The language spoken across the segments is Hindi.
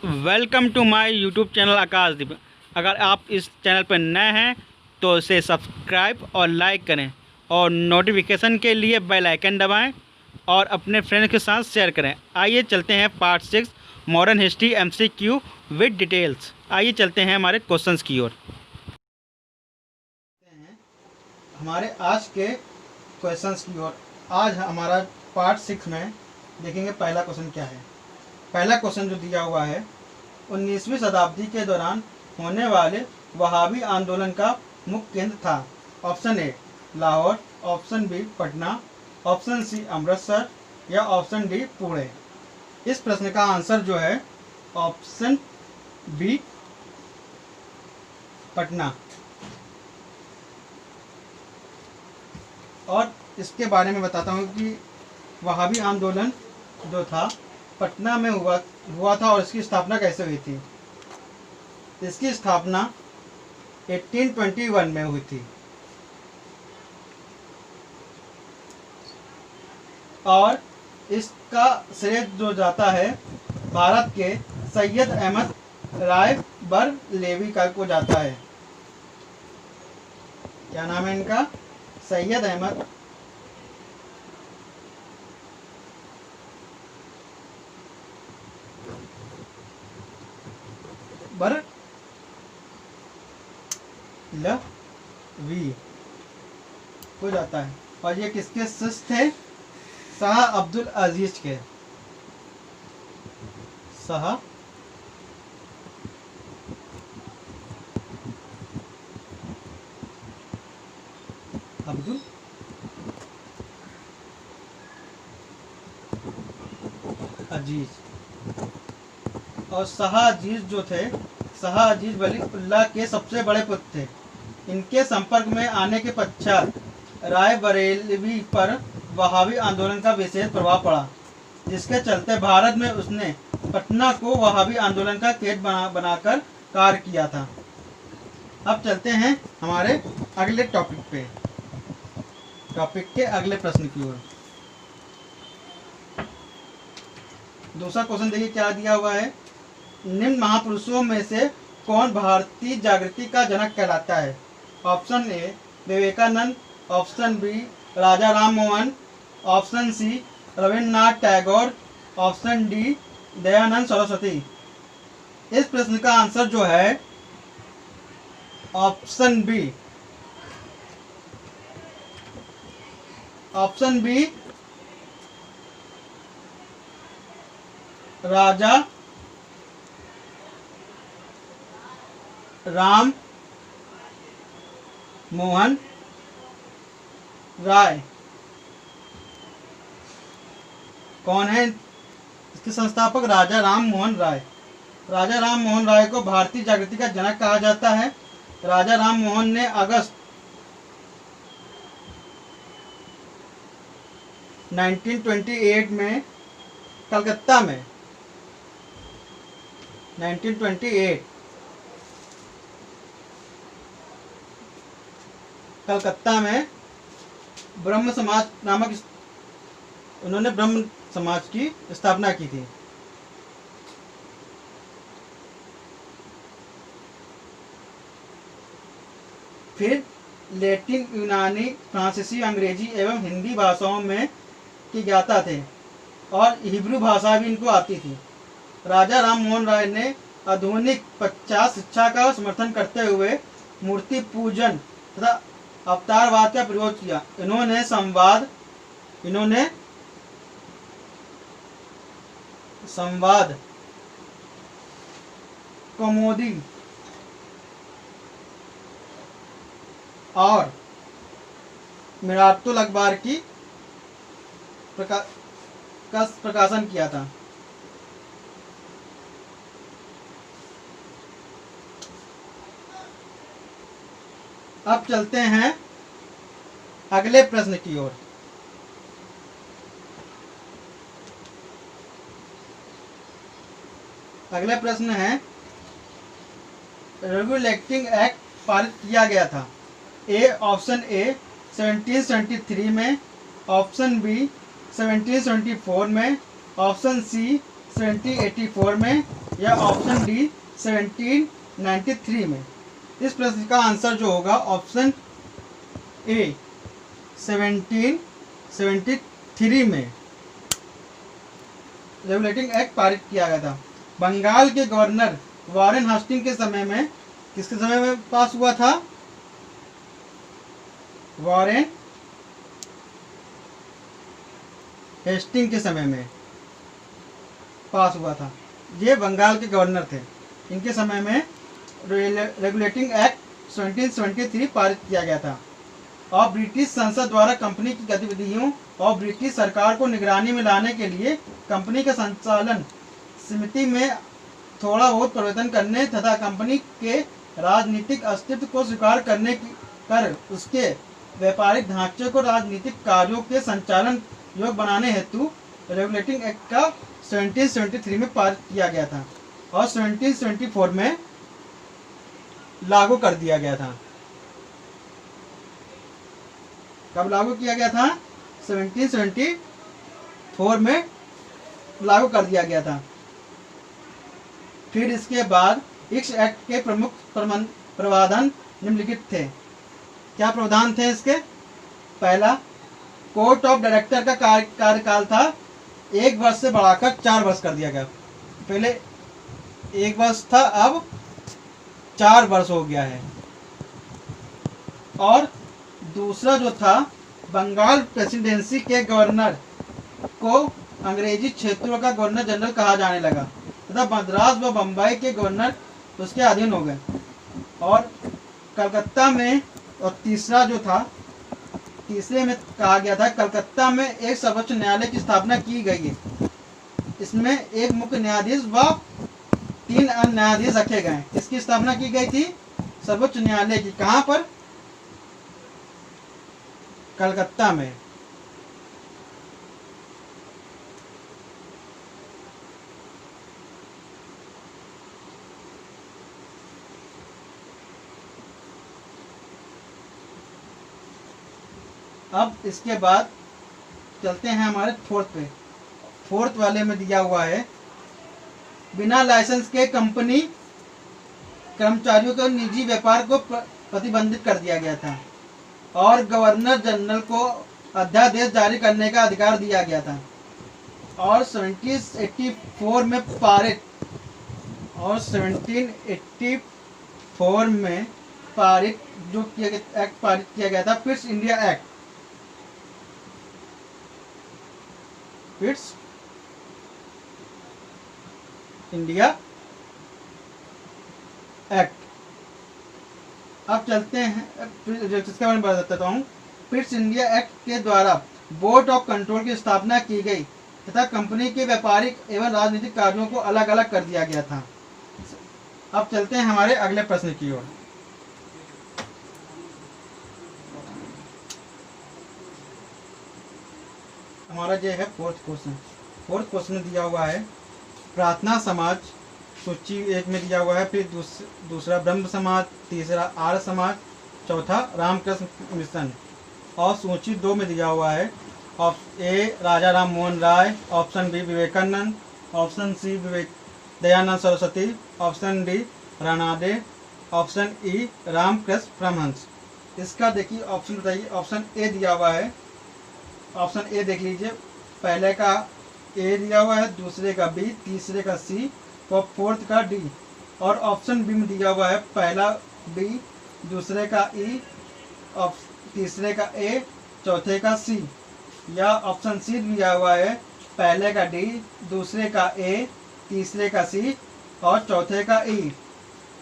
Welcome to my YouTube channel Akashdeep. अगर आप इस चैनल पर नए हैं तो इसे सब्सक्राइब और लाइक करें और नोटिफिकेशन के लिए बेल आइकन दबाएं और अपने फ्रेंड्स के साथ शेयर करें। आइए चलते हैं part 6 modern history MCQ with details. आइए चलते हैं हमारे क्वेश्चंस की ओर। हमारे आज के क्वेश्चंस की ओर। आज हमारा पार्ट 6 में देखेंगे पहला क्वेश्चन क्या है। पहला क्वेश्चन जो दिया हुआ है, 19वीं शताब्दी के दौरान होने वाले वहाबी आंदोलन का मुख्य केंद्र था। Option A Lahore, option B Patna, option C Amritsar या ऑप्शन डी पुणे। इस प्रश्न का आंसर जो है ऑप्शन बी पटना। और इसके बारे में बताता हूँ कि वहाबी आंदोलन जो था पटना में हुआ था और इसकी स्थापना कैसे हुई थी। इसकी स्थापना 1821 में हुई थी और इसका श्रेय जो जाता है भारत के सैयद अहमद राय बरेलवी को जाता है। क्या नाम है इनका? सैयद अहमद बरेलवी हो जाता है। और ये किसके शिष्य थे? शाह अब्दुल अजीज के। शाह अब्दुल अजीज। और शाह अजीज जो थे, शाह अजीज वलीउल्लाह के सबसे बड़े पुत्र थे। इनके संपर्क में आने के पश्चात राय बरेलवी पर वहाबी आंदोलन का विशेष प्रभाव पड़ा, जिसके चलते भारत में उसने पटना को वहाबी आंदोलन का केंद्र बनाकर कार्य किया था। अब चलते हैं हमारे अगले टॉपिक पे, टॉपिक के अगले प्रश्न की ओर। दूसरा क्वेश्चन देखिए क्या दिया हुआ है। निम्न महापुरुषों में से कौन भारतीय जागृति का जनक कहलाता है? Option A Vivekananda, option B Raja Ram Mohan, option C Rabindranath Tagore, option D Dayanand Saraswati. इस प्रश्न का आंसर जो है option B. Option B Raja Ram Mohan Roy. कौन है इसके संस्थापक? राजा राम मोहन राय। राजा राम मोहन राय को भारतीय जागृति का जनक कहा जाता है। राजा राम मोहन ने अगस्त 1928 में कलकत्ता में 1928 कलकत्ता में ब्रह्म समाज नामक उन्होंने ब्रह्म समाज की स्थापना की थी। फिर लैटिन, यूनानी, फ्रांसीसी, अंग्रेजी एवं हिंदी भाषाओं में की ज्ञाता थे और हिब्रू भाषा भी इनको आती थी। राजा राम मोहन राय ने आधुनिक पश्चात शिक्षा का समर्थन करते हुए मूर्ति पूजन तथा अवतारवाद का प्रयोग किया। इन्होंने संवाद, कौमुदी और मिरातुल अखबार की प्रकाशन किया था। अब चलते हैं अगले प्रश्न की ओर। अगला प्रश्न है, रेगुलेटिंग एक्ट पारित किया गया था। ऑप्शन ए 1773 में, ऑप्शन बी 1774 में, ऑप्शन सी 1784 में, या ऑप्शन डी 1793 में? इस प्रश्न का आंसर जो होगा ऑप्शन ए 1773 में रेगुलेटिंग एक्ट पारित किया गया था। बंगाल के गवर्नर वॉरेन हास्टिंग के समय में, किसके समय में पास हुआ था? वॉरेन हेस्टिंग के समय में पास हुआ था। ये बंगाल के गवर्नर थे, इनके समय में रेगुलेटिंग एक्ट 1773 पारित किया गया था। और ब्रिटिश संसद द्वारा कंपनी की गतिविधियों और ब्रिटिश सरकार को निगरानी में लाने के लिए कंपनी के संचालन समिति में थोड़ा बहुत परिवर्तन करने तथा कंपनी के राजनीतिक अस्तित्व को स्वीकार करने कर उसके व्यापारिक ढांचे को राजनीतिक कार्यों के संचालन योग्य बनाने हेतु रेगुलेटिंग एक्ट का 1773 में पारित किया गया था और 1774 में लागू कर दिया गया था। कब लागू किया गया था? 1774 में लागू कर दिया गया था। फिर इसके बाद इस एक्ट के प्रमुख प्रावधान निम्नलिखित थे। क्या प्रावधान थे इसके? पहला, कोर्ट ऑफ डायरेक्टर का कार्यकाल था 1 वर्ष से बढ़ाकर 4 वर्ष कर दिया गया। पहले 1 वर्ष था, अब 4 वर्ष हो गया है। और दूसरा जो था, बंगाल प्रेसिडेंसी के गवर्नर को अंग्रेजी क्षेत्रों का गवर्नर जनरल कहा जाने लगा तथा मद्रास व बम्बई के गवर्नर उसके अधीन हो गए। और कलकत्ता में, और तीसरा जो था, तीसरे में कहा गया था कलकत्ता में एक सर्वोच्च न्यायालय की स्थापना की गई है। इसमें एक मुख्य न्यायाधीश व 3 अन्य न्यायाधीश रखे गए। इसकी स्थापना की गई थी सर्वोच्च न्यायालय की। कहाँ पर? कलकत्ता में। अब इसके बाद चलते हैं हमारे फोर्थ पे। फोर्थ वाले में दिया हुआ है, बिना लाइसेंस के कंपनी कर्मचारियों के निजी व्यापार को प्रतिबंधित कर दिया गया था और गवर्नर जनरल को अध्यादेश जारी करने का अधिकार दिया गया था। और 1784 में पारित और 1784 में पारित जो एक्ट पारित किया गया था, Pitt's India act. Pitt's India act. अब चलते हैं, जिसके बारे में बता देता हूँ। पिट्स इंडिया एक्ट के द्वारा बोर्ड ऑफ कंट्रोल की स्थापना की गई तथा कंपनी के व्यापारिक एवं राजनीतिक कार्यों को अलग अलग कर दिया गया था। अब चलते हैं हमारे अगले प्रश्न की ओर। हमारा जो है फोर्थ क्वेश्चन दिया हुआ है, प्रार्थना समाज सूची 1 में दिया हुआ है, फिर दूसरा ब्रह्म समाज, तीसरा आर्य समाज, चौथा रामकृष्ण मिशन। और सूची 2 में दिया हुआ है A Raja Ram Mohan Roy, option B Vivekananda, option C Dayanand Saraswati, option D Ranade, option E Ramakrishna Paramhansa. इसका देखिए ऑप्शन बताइए। ऑप्शन ए दिया हुआ है, ऑप्शन ए देख लीजिए। पहले का ए दिया हुआ है, दूसरे का बी, तीसरे का सी और फोर्थ का डी। और ऑप्शन बी में दिया हुआ है पहला बी, दूसरे का ई, तीसरे का ए, चौथे का सी। या ऑप्शन सी दिया हुआ है पहले का डी, दूसरे का ए, तीसरे का सी और चौथे का ई।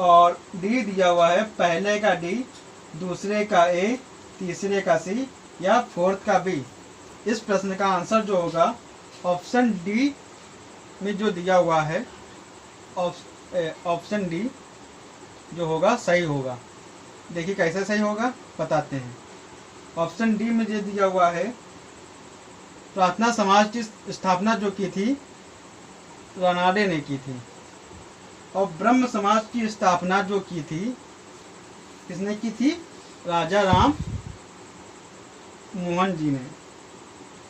और डी दिया हुआ है पहले का डी, दूसरे का ए, तीसरे का सी या फोर्थ का बी। इस प्रश्न का आंसर जो होगा ऑप्शन डी में जो दिया हुआ है, ऑप्शन डी जो होगा सही होगा। देखिए कैसे सही होगा बताते हैं। ऑप्शन डी में जो दिया हुआ है, प्रार्थना समाज की स्थापना जो की थी रानाडे ने की थी और ब्रह्म समाज की स्थापना जो की थी किसने की थी? राजा राम मोहन जी ने।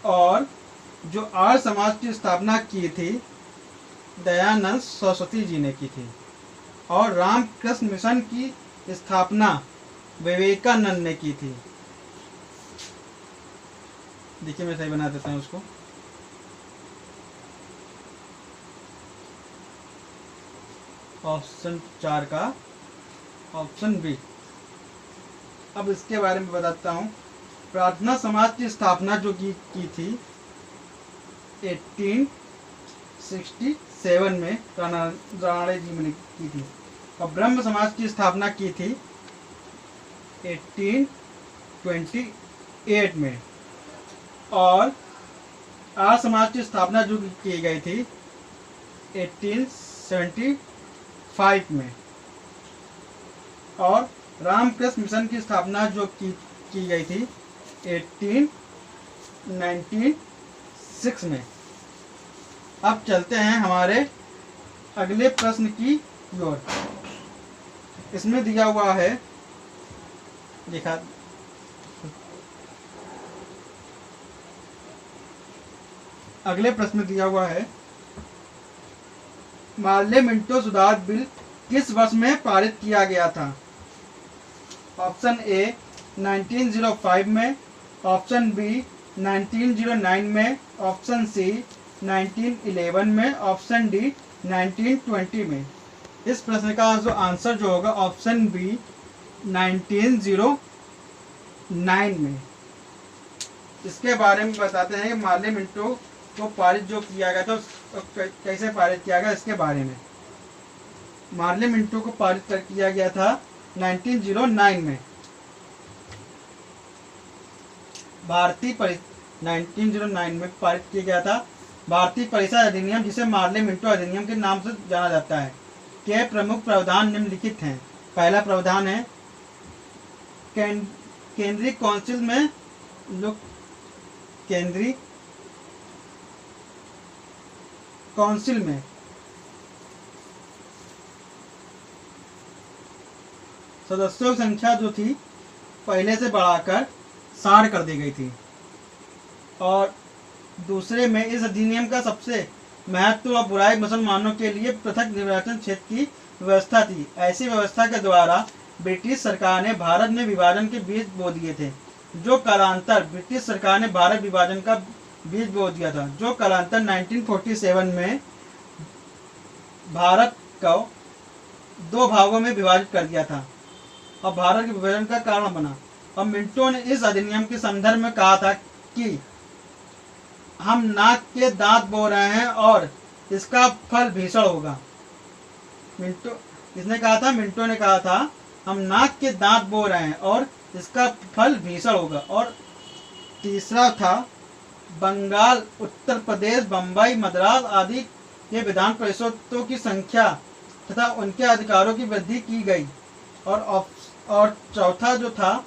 और जो आर्य समाज की स्थापना की थी दयानंद सरस्वती जी ने की थी। और रामकृष्ण मिशन की स्थापना विवेकानंद ने की थी। देखिए मैं सही बना देता हूँ उसको। ऑप्शन 4 का ऑप्शन बी। अब इसके बारे में बताता हूँ। प्रार्थना समाज की स्थापना जो की थी 1867 में रानड़े जी ने की थी। और ब्रह्म समाज की स्थापना की थी 1828 में। और आर्य समाज की स्थापना जो की गई थी 1875 में। और रामकृष्ण मिशन की स्थापना जो की गई थी 1896 में। अब चलते हैं हमारे अगले प्रश्न की ओर। इसमें दिया हुआ है, देखा, अगले प्रश्न में दिया हुआ है, मार्ले मिंटो सुधार बिल किस वर्ष में पारित किया गया था? ऑप्शन ए 1905 में, ऑप्शन बी 1909 में, ऑप्शन सी 1911 में, ऑप्शन डी 1920 में। इस प्रश्न का जो आंसर जो होगा ऑप्शन बी 1909 में। इसके बारे में बताते हैं कि मार्ले मिंटो को पारित जो किया गया था कैसे पारित किया गया, इसके बारे में। मार्ले मिंटो को पारित किया गया था 1909 में। 1909 में पारित किया गया था भारतीय परिषद अधिनियम, जिसे मार्ले मिंटो अधिनियम के नाम से जाना जाता है, के प्रमुख प्रावधान निम्नलिखित हैं। पहला प्रावधान है केंद्रीय काउंसिल में केंद्रीय काउंसिल में सदस्यों की संख्या जो थी पहले से बढ़ाकर 60 कर दी गई थी। और दूसरे में इस अधिनियम का सबसे महत्व और बुराई मुसलमानों के लिए पृथक निर्वाचन क्षेत्र की व्यवस्था थी। ऐसी व्यवस्था के द्वारा ब्रिटिश सरकार ने भारत में विभाजन के बीज बो दिए थे, जो कालांतर ब्रिटिश सरकार ने भारत विभाजन का बीज बो दिया था, जो कालांतर 1947 में भारत को 2 भागों में विभाजित कर दिया था और भारत के विभाजन का कारण बना। और मिंटो ने इस अधिनियम के संदर्भ में कहा था कि हम नाक के दांत बो रहे हैं और इसका फल भीषण होगा। मिंटो ने कहा था हम नाक के दांत बो रहे हैं और इसका फल भीषण होगा। और तीसरा था बंगाल, उत्तर प्रदेश, बम्बई, मद्रास आदि के विधान परिषदों की संख्या तथा उनके अधिकारों की वृद्धि की गई। और चौथा जो था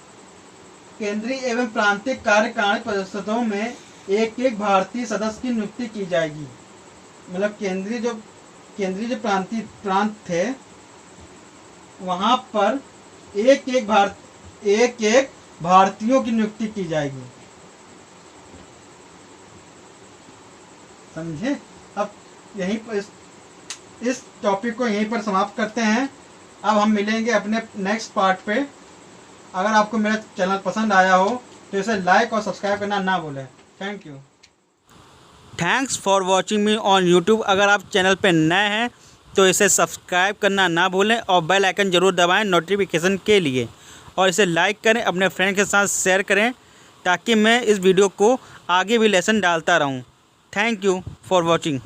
केंद्रीय एवं प्रांतिक कार्यकारिणी परिषदों में एक भारतीय सदस्य की नियुक्ति की जाएगी। मतलब केंद्रीय जो प्रांत थे वहां पर एक भारतीयों की नियुक्ति की जाएगी। समझे? अब यहीं पर इस टॉपिक को यहीं पर समाप्त करते हैं। अब हम मिलेंगे अपने नेक्स्ट पार्ट पे। अगर आपको मेरा चैनल पसंद आया हो तो इसे लाइक और सब्सक्राइब करना ना भूलें। Thank you. Thanks for watching me on YouTube. अगर आप चैनल पे नए हैं तो इसे सब्सक्राइब करना ना भूलें और बेल आइकन ज़रूर दबाएं नोटिफिकेशन के लिए। और इसे लाइक करें, अपने फ्रेंड के साथ शेयर करें ताकि मैं इस वीडियो को आगे भी लेसन डालता रहूं। Thank you for watching.